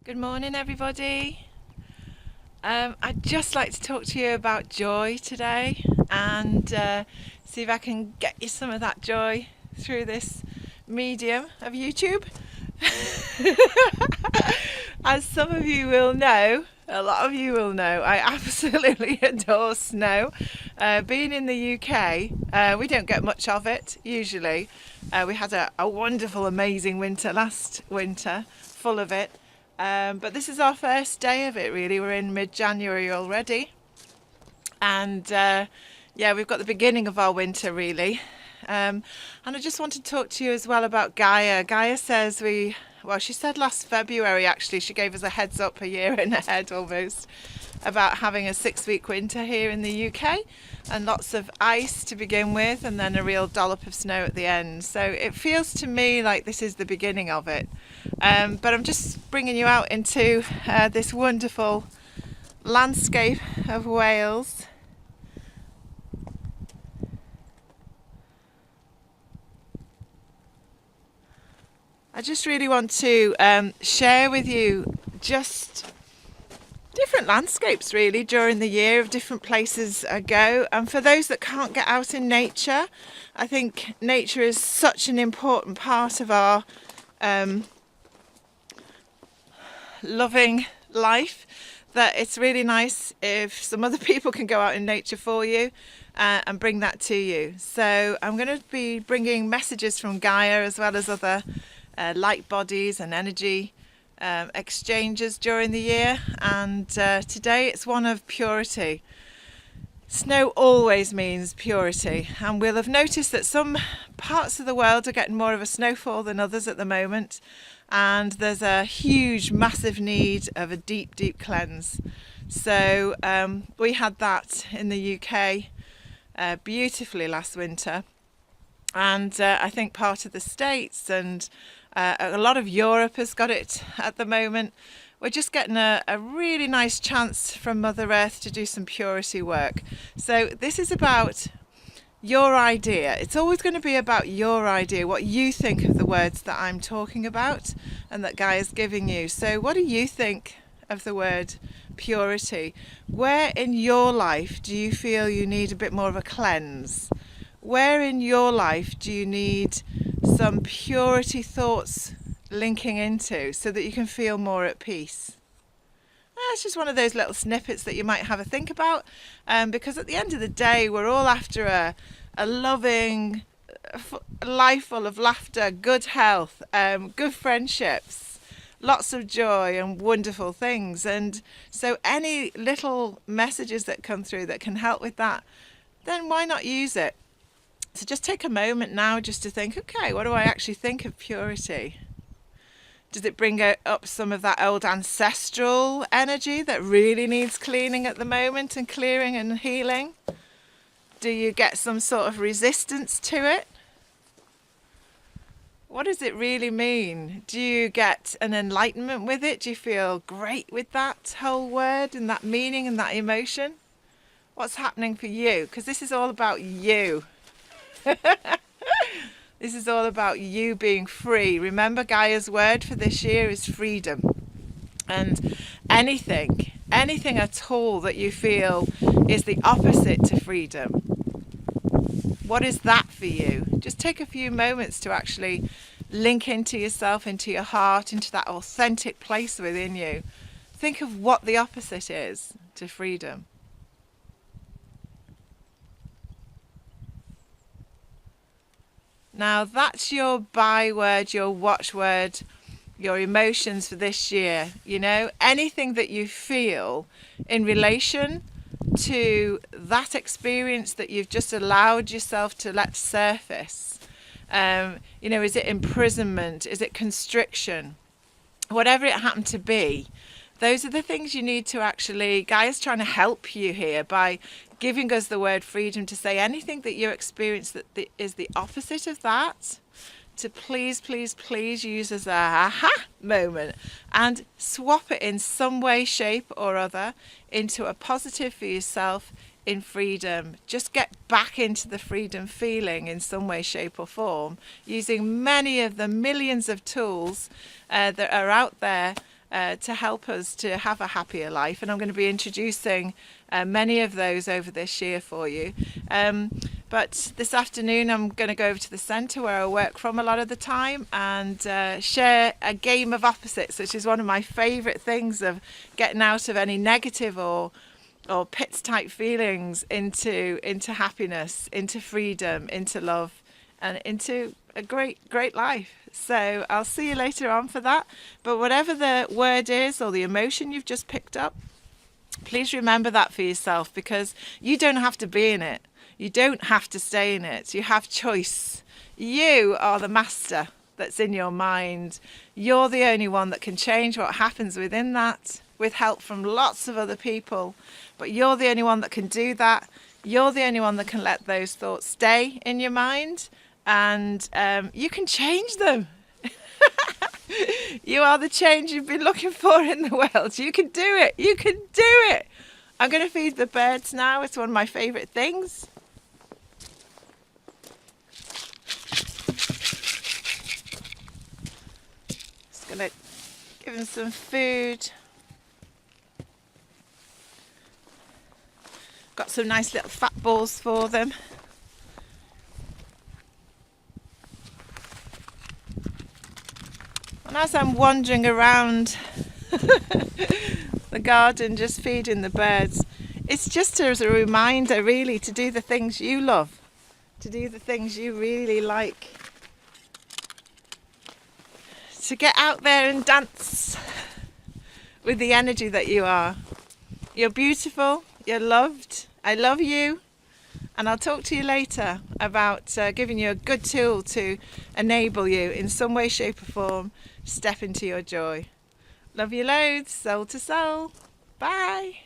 Good morning, everybody. I'd just like to talk to you about joy today and see if I can get you some of that joy through this medium of YouTube. As some of you will know, a lot of you will know, I absolutely adore snow. Being in the UK, we don't get much of it usually. We had a wonderful, amazing winter last winter, full of it. But this is our first day of it, really. We're in mid-January already. And yeah, we've got the beginning of our winter, really. And I just want to talk to you as well about Gaia. Gaia says she said last February, actually, she gave us a heads up a year and ahead almost, about having a 6-week winter here in the UK and lots of ice to begin with and then a real dollop of snow at the end. So it feels to me like this is the beginning of it. But I'm just bringing you out into this wonderful landscape of Wales. I just really want to share with you just different landscapes really during the year of different places I go. And for those that can't get out in nature, I think nature is such an important part of our loving life that it's really nice if some other people can go out in nature for you and bring that to you. So I'm going to be bringing messages from Gaia as well as other light bodies and energy exchanges during the year, and today it's one of purity. Snow always means purity, and we'll have noticed that some parts of the world are getting more of a snowfall than others at the moment, and there's a huge massive need of a deep cleanse. So we had that in the UK beautifully last winter, and I think part of the States and a lot of Europe has got it at the moment. We're just getting a really nice chance from Mother Earth to do some purity work. So this is about your idea. It's always going to be about your idea, what you think of the words that I'm talking about and that Gaia's giving you. So what do you think of the word purity? Where in your life do you feel you need a bit more of a cleanse? Where in your life do you need some purity thoughts linking into so that you can feel more at peace? It's just one of those little snippets that you might have a think about, because at the end of the day we're all after a loving life full of laughter, good health, good friendships, lots of joy and wonderful things. And so any little messages that come through that can help with that, then why not use it? So just take a moment now just to think, okay, what do I actually think of purity? Does it bring up some of that old ancestral energy that really needs cleaning at the moment and clearing and healing? Do you get some sort of resistance to it? What does it really mean? Do you get an enlightenment with it? Do you feel great with that whole word and that meaning and that emotion? What's happening for you? Because this is all about you. This is all about you being free. Remember, Gaia's word for this year is freedom. And anything at all that you feel is the opposite to freedom, what is that for you? Just take a few moments to actually link into yourself, into your heart, into that authentic place within you. Think of what the opposite is to freedom. Now that's your byword, your watchword, your emotions for this year. You know, anything that you feel in relation to that experience that you've just allowed yourself to let surface. You know, is it imprisonment? Is it constriction? Whatever it happened to be, those are the things you need to actually, Gaia's trying to help you here by giving us the word freedom to say anything that you experience that is the opposite of that, to please use as a aha moment and swap it in some way, shape or other into a positive for yourself in freedom. Just get back into the freedom feeling in some way, shape or form, using many of the millions of tools that are out there to help us to have a happier life, and I'm going to be introducing many of those over this year for you. But this afternoon I'm going to go over to the centre where I work from a lot of the time and share a game of opposites, which is one of my favourite things of getting out of any negative or pits type feelings into happiness, into freedom, into love, and into a great life. So I'll see you later on for that. But whatever the word is or the emotion you've just picked up, please remember that for yourself, because you don't have to be in it. You don't have to stay in it. You have choice. You are the master that's in your mind. You're the only one that can change what happens within that, with help from lots of other people. But you're the only one that can do that. You're the only one that can let those thoughts stay in your mind, and you can change them. You are the change you've been looking for in the world. You can do it. You can do it. I'm going to feed the birds now. It's one of my favourite things. Just going to give them some food. Got some nice little fat balls for them. And as I'm wandering around the garden just feeding the birds, it's just as a reminder really to do the things you love, to do the things you really like, to get out there and dance with the energy that you are. You're beautiful, you're loved, I love you, and I'll talk to you later about giving you a good tool to enable you in some way, shape or form step into your joy. Love you loads, soul to soul. Bye.